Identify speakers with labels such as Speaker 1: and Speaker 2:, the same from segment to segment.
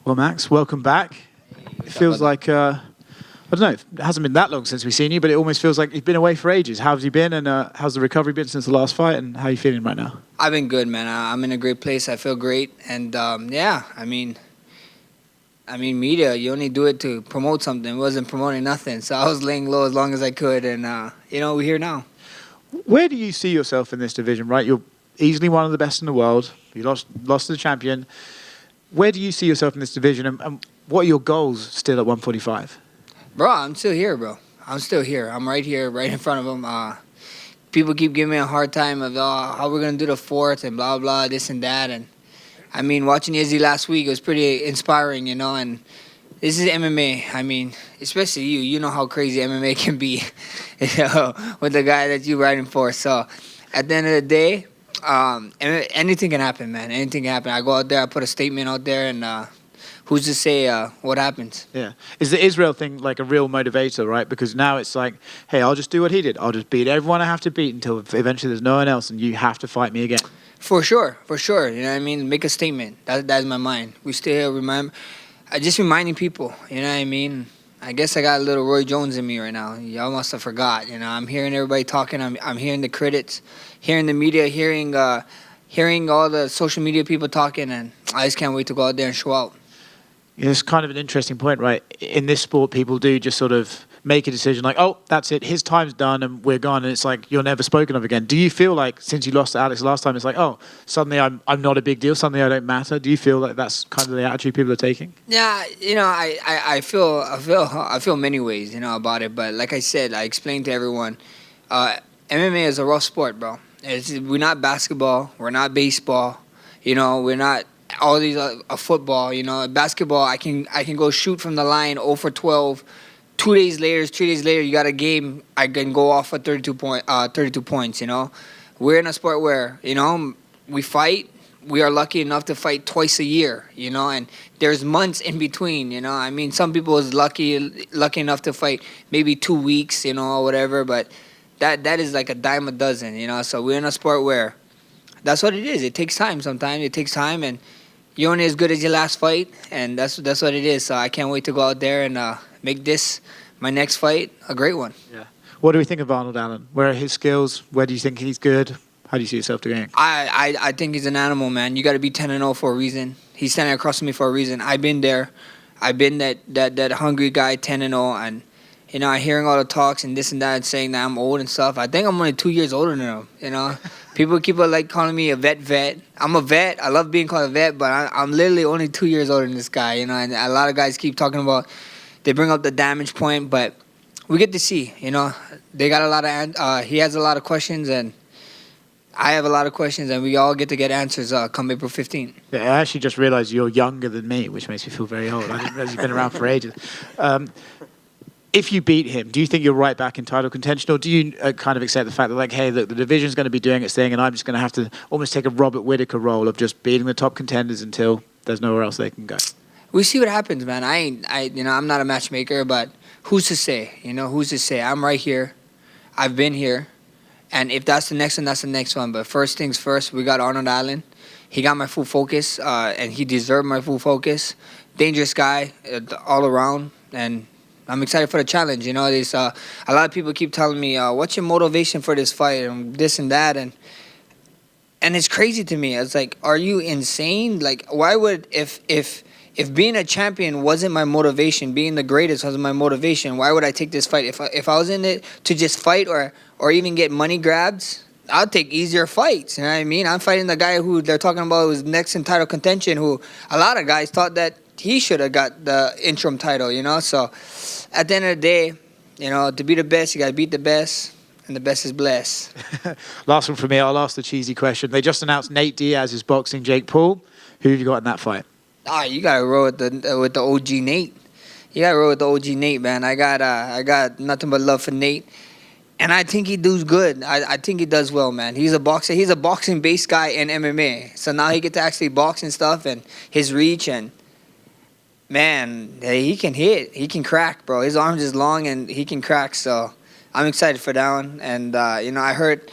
Speaker 1: Well, Max, welcome back. It feels like, I don't know, it hasn't been that long since we've seen you, but it almost feels like you've been away for ages. How have you been, and how's the recovery been since the last fight, and how are you feeling right now?
Speaker 2: I've been good, man. I'm in a great place. I feel great. And, yeah, I mean, media, you only do it to promote something. It wasn't promoting nothing. So I was laying low as long as I could, and, we're here now.
Speaker 1: Where do you see yourself in this division, right? You're easily one of the best in the world. You lost to the champion. Where do you see yourself in this division, and what are your goals still at 145?
Speaker 2: Bro, I'm still here, bro. I'm still here. I'm right here, right in front of them. People keep giving me a hard time of how we're going to do the fourth and blah, blah, this and that. And, I mean, watching Izzy last week, it was pretty inspiring, you know. And this is MMA. I mean, especially you. You know how crazy MMA can be, you know, with the guy that you're riding for. So, at the end of the day, anything can happen, man. Anything can happen. I go out there, I put a statement out there, and who's to say what happens?
Speaker 1: Yeah. Is the Israel thing like a real motivator, right? Because now it's like, hey, I'll just do what he did. I'll just beat everyone I have to beat until eventually there's no one else, and you have to fight me again.
Speaker 2: For sure. You know what I mean? Make a statement. That's my mind. We still remember. Just reminding people, you know what I mean? I guess I got a little Roy Jones in me right now. Y'all must have forgot. You know, I'm hearing everybody talking. I'm hearing the critics, hearing the media, hearing all the social media people talking, and I just can't wait to go out there and show out.
Speaker 1: Yeah, it's kind of an interesting point, right? In this sport, people do just sort of make a decision like, oh, that's it, his time's done and we're gone, and it's like you're never spoken of again. Do you feel like since you lost to Alex last time, it's like, oh, suddenly I'm not a big deal, suddenly I don't matter? Do you feel like that's kind of the attitude people are taking?
Speaker 2: Yeah, you know, I feel many ways, you know, about it. But like I said, I explained to everyone, MMA is a rough sport, bro. We're not basketball, we're not baseball, you know, we're not all these football, you know. Basketball, I can go shoot from the line 0 for 12. 3 days later, you got a game. I can go off for 32 points. You know, we're in a sport where, you know, we fight. We are lucky enough to fight twice a year. You know, and there's months in between. You know, I mean, some people is lucky enough to fight maybe 2 weeks. You know, or whatever. But that is like a dime a dozen. You know, so we're in a sport where that's what it is. It takes time. Sometimes it takes time, and you're only as good as your last fight, and that's what it is. So I can't wait to go out there and make this my next fight a great one.
Speaker 1: Yeah. What do we think of Arnold Allen? Where are his skills? Where do you think he's good? How do you see yourself doing?
Speaker 2: I think he's an animal, man. You got to be 10-0 for a reason. He's standing across from me for a reason. I've been there. I've been that hungry guy, 10-0, and you know, hearing all the talks and this and that, and saying that I'm old and stuff. I think I'm only 2 years older than him. You know, people keep like calling me a vet. I'm a vet. I love being called a vet, but I'm literally only 2 years older than this guy. You know, and a lot of guys keep talking about. They bring up the damage point, but we get to see. You know, they got a lot of. He has a lot of questions, and I have a lot of questions, and we all get to get answers come April 15th.
Speaker 1: Yeah, I actually just realized you're younger than me, which makes me feel very old. I didn't realize you've been around for ages. If you beat him, do you think you're right back in title contention, or do you kind of accept the fact that, like, hey, look, the division's going to be doing its thing, and I'm just going to have to almost take a Robert Whittaker role of just beating the top contenders until there's nowhere else they can go?
Speaker 2: We see what happens, man. I'm not a matchmaker, but who's to say? You know, who's to say? I'm right here. I've been here, and if that's the next one, that's the next one. But first things first, we got Arnold Allen. He got my full focus, and he deserved my full focus. Dangerous guy all around, and I'm excited for the challenge. You know, there's a lot of people keep telling me, "What's your motivation for this fight?" and this and that, and it's crazy to me. It's like, are you insane? Like, why would if being a champion wasn't my motivation, being the greatest wasn't my motivation, why would I take this fight? If I was in it to just fight or even get money grabs, I'll take easier fights. You know what I mean? I'm fighting the guy who they're talking about was next in title contention, who a lot of guys thought that he should have got the interim title, you know? So at the end of the day, you know, to be the best, you got to beat the best, and the best is blessed.
Speaker 1: Last one from me. I'll ask the cheesy question. They just announced Nate Diaz is boxing Jake Paul. Who have you got in that fight?
Speaker 2: You got to roll with the OG Nate. You got to roll with the OG Nate, man. I got nothing but love for Nate. And I think he does good. I think he does well, man. He's a boxer. He's a boxing-based guy in MMA. So now he get to actually box and stuff, and his reach, and man, he can hit. He can crack, bro. His arms is long, and he can crack. So I'm excited for that one. And, you know, I heard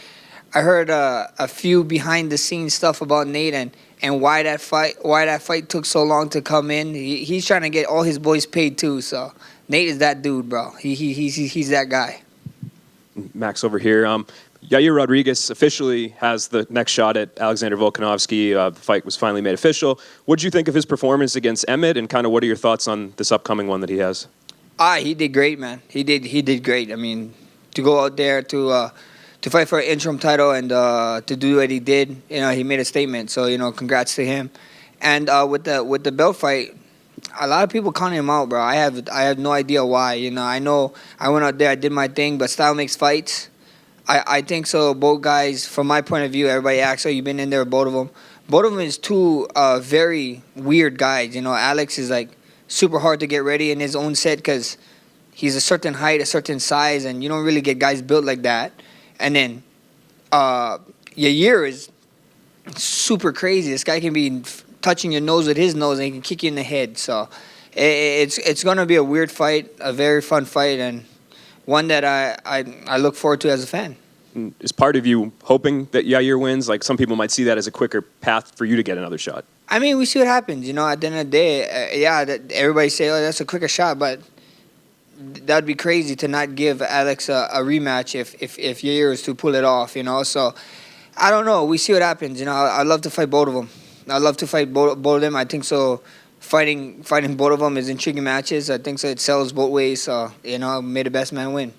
Speaker 2: a few behind the scenes stuff about Nate and why that fight took so long to come in. He's trying to get all his boys paid too. So Nate is that dude, bro. He's that guy.
Speaker 3: Max over here. Yaya Rodriguez officially has the next shot at Alexander Volkanovski. The fight was finally made official. What did you think of his performance against Emmett, and kind of what are your thoughts on this upcoming one that he has?
Speaker 2: He did great, man. He did great. I mean, to go out there to fight for an interim title and to do what he did, he made a statement. So congrats to him. And with the belt fight, a lot of people counting him out, bro. I have no idea why. I know I went out there, I did my thing, but style makes fights. I think so. Both guys, from my point of view, everybody asks, "Oh, you've been in there with both of them." Both of them is two very weird guys. Alex is like super hard to get ready in his own set because he's a certain height, a certain size, and you don't really get guys built like that. And then Yaya is super crazy. This guy can be touching your nose with his nose and he can kick you in the head. So it's going to be a weird fight, a very fun fight, and one that I look forward to as a fan.
Speaker 3: Is part of you hoping that Yaya wins? Like some people might see that as a quicker path for you to get another shot.
Speaker 2: I mean, we see what happens. At the end of the day, everybody say, "Oh, that's a quicker shot," but that would be crazy to not give Alex a rematch if Yaya is to pull it off. So I don't know. We see what happens. I'd love to fight both of them. I'd love to fight both of them. I think so. Fighting both of them is intriguing matches. I think so. It sells both ways. So may the best man win.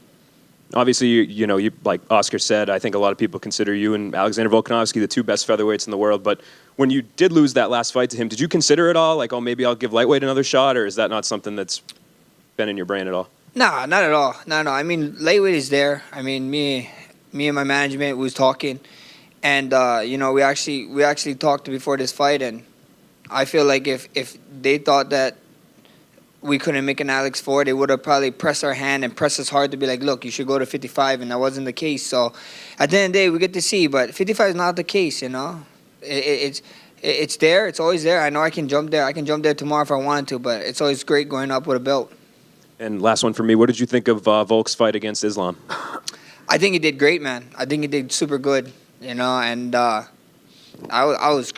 Speaker 3: Obviously, you like Oscar said, I think a lot of people consider you and Alexander Volkanovski the two best featherweights in the world. But when you did lose that last fight to him, did you consider it all? Like, oh, maybe I'll give lightweight another shot, or is that not something that's been in your brain at all?
Speaker 2: Nah, not at all. No. I mean, lightweight is there. I mean, me and my management was talking, and we actually talked before this fight, and I feel like if they thought that we couldn't make an Alex Ford, they would have probably pressed our hand and pressed us hard to be like, look, you should go to 55, and that wasn't the case. So at the end of the day, we get to see, but 55 is not the case, It's there. It's always there. I know I can jump there. I can jump there tomorrow if I wanted to, but it's always great going up with a belt.
Speaker 3: And last one for me, what did you think of Volk's fight against Islam?
Speaker 2: I think he did great, man. I think he did super good, and I was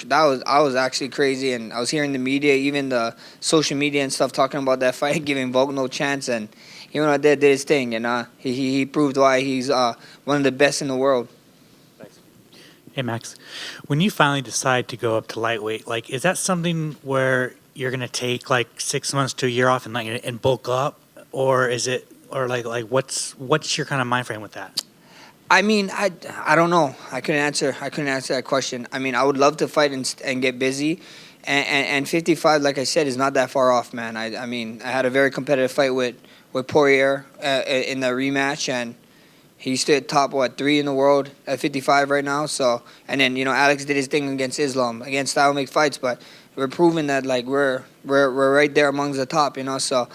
Speaker 2: actually crazy, and I was hearing the media, even the social media and stuff, talking about that fight, giving Volk no chance, and he went out there, did his thing, he proved why he's one of the best in the world.
Speaker 3: Thanks.
Speaker 4: Hey Max, when you finally decide to go up to lightweight, like, is that something where you're gonna take like 6 months to a year off and bulk up, or is it, or like what's your kind of mind frame with that?
Speaker 2: I mean, I don't know. I couldn't answer that question. I mean, I would love to fight and get busy, and 55, like I said, is not that far off, man. I mean, I had a very competitive fight with Poirier in the rematch, and he stood top 3 in the world at 55 right now. So, and then Alex did his thing against Islam, against style make fights, but we're proving that like we're right there amongst the top, So,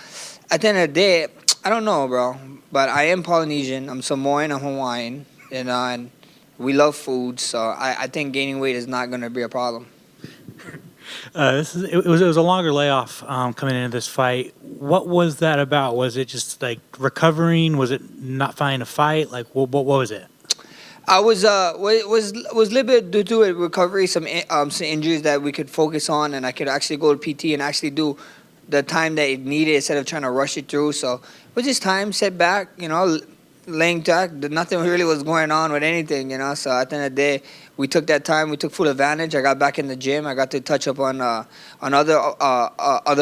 Speaker 2: at the end of the day, I don't know, bro. But I am Polynesian. I'm Samoan. I'm Hawaiian. And we love food. So I think gaining weight is not going to be a problem.
Speaker 4: It was a longer layoff coming into this fight. What was that about? Was it just like recovering? Was it not finding a fight? Like what was it?
Speaker 2: I was a little bit due to recovery, some injuries that we could focus on, and I could actually go to PT and actually do the time that it needed instead of trying to rush it through. So it was just time, set back, laying back. Nothing really was going on with anything, So at the end of the day, we took that time. We took full advantage. I got back in the gym. I got to touch up on other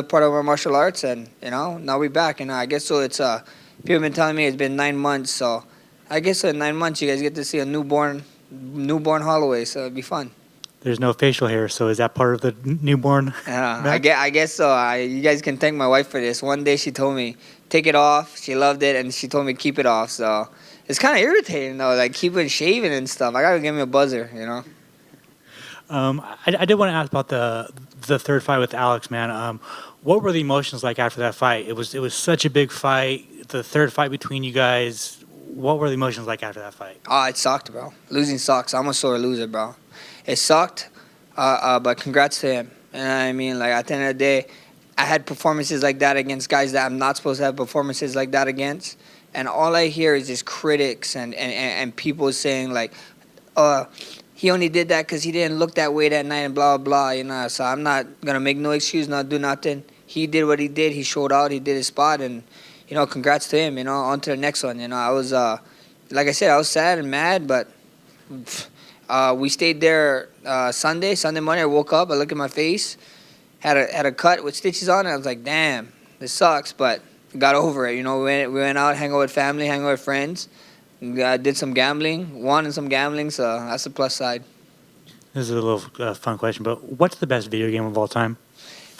Speaker 2: part of our martial arts, and now we're back. I guess so. It's people have been telling me it's been 9 months. So I guess in 9 months you guys get to see a newborn Holloway. So it'd be fun.
Speaker 4: There's no facial hair, so is that part of the newborn?
Speaker 2: I guess so. You guys can thank my wife for this. One day she told me, take it off. She loved it, and she told me keep it off. So it's kind of irritating, though, like keep it shaving and stuff. I got to give me a buzzer,
Speaker 4: I did want to ask about the third fight with Alex, man. What were the emotions like after that fight? It was such a big fight. The third fight between you guys. What were the emotions like after that fight?
Speaker 2: Oh, it sucked, bro. Losing sucks. I'm a sore loser, bro. It sucked, but congrats to him. And I mean, like, at the end of the day, I had performances like that against guys that I'm not supposed to have performances like that against. And all I hear is just critics and people saying, like, he only did that because he didn't look that way that night and blah, blah, So I'm not going to make no excuse, not do nothing. He did what he did. He showed out. He did his spot. And, congrats to him, on to the next one. I was, like I said, I was sad and mad, but we stayed there Sunday morning. I woke up. I looked at my face, had a cut with stitches on it. I was like, damn, this sucks, but got over it. We went out, hang out with family, hang out with friends. Did some gambling, won in some gambling, so that's the plus side.
Speaker 4: This is a little fun question, but what's the best video game of all time?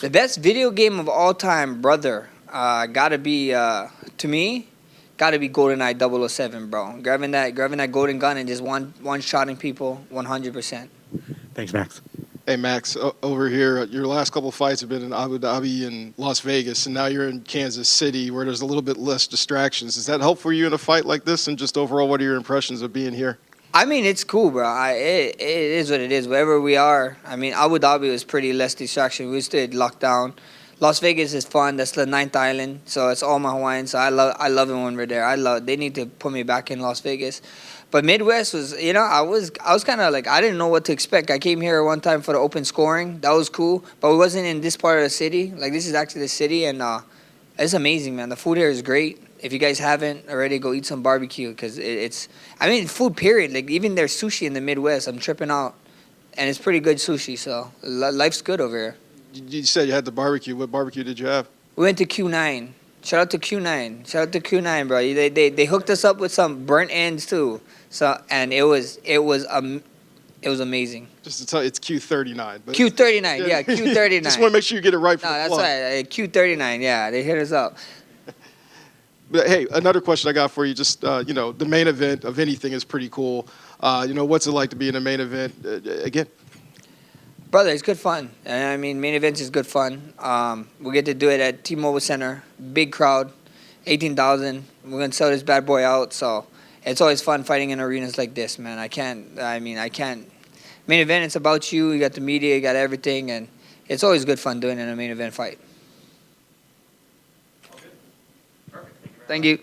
Speaker 2: The best video game of all time, brother, gotta be, to me, gotta be GoldenEye 007, bro. Grabbing that golden gun and just one-shotting people 100%.
Speaker 4: Thanks, Max.
Speaker 5: Hey, Max, over here, your last couple of fights have been in Abu Dhabi and Las Vegas, and now you're in Kansas City where there's a little bit less distractions. Does that help for you in a fight like this? And just overall, what are your impressions of being here?
Speaker 2: I mean, it's cool, bro. It is what it is. Wherever we are, I mean, Abu Dhabi was pretty less distraction. We stayed locked down. Las Vegas is fun. That's the 9th island, so it's all my Hawaiians. So I love it when we're there. They need to put me back in Las Vegas. But Midwest was, I was kind of like, I didn't know what to expect. I came here one time for the open scoring. That was cool. But we wasn't in this part of the city. Like, this is actually the city, and it's amazing, man. The food here is great. If you guys haven't already, go eat some barbecue because food, period. Like, even there's sushi in the Midwest. I'm tripping out. And it's pretty good sushi, so life's good over here.
Speaker 5: You said you had the barbecue. What barbecue did you have?
Speaker 2: We went to Q9. Shout out to Q9, bro. They hooked us up with some burnt ends, too. So, and it was amazing.
Speaker 5: Just to tell you, it's Q39. But
Speaker 2: Q39, yeah, Q39.
Speaker 5: Just want to make sure you get it right for
Speaker 2: No,
Speaker 5: the
Speaker 2: that's
Speaker 5: plug.
Speaker 2: right. Q39, yeah, they hit us up.
Speaker 5: But hey, another question I got for you. Just the main event of anything is pretty cool. What's it like to be in a main event again?
Speaker 2: Brother, it's good fun. I mean, main events is good fun. We get to do it at T-Mobile Center, big crowd, 18,000. We're gonna sell this bad boy out, so it's always fun fighting in arenas like this, man. I can't. Main event, it's about you. You got the media, you got everything, and it's always good fun doing it in a main event fight. Thank you.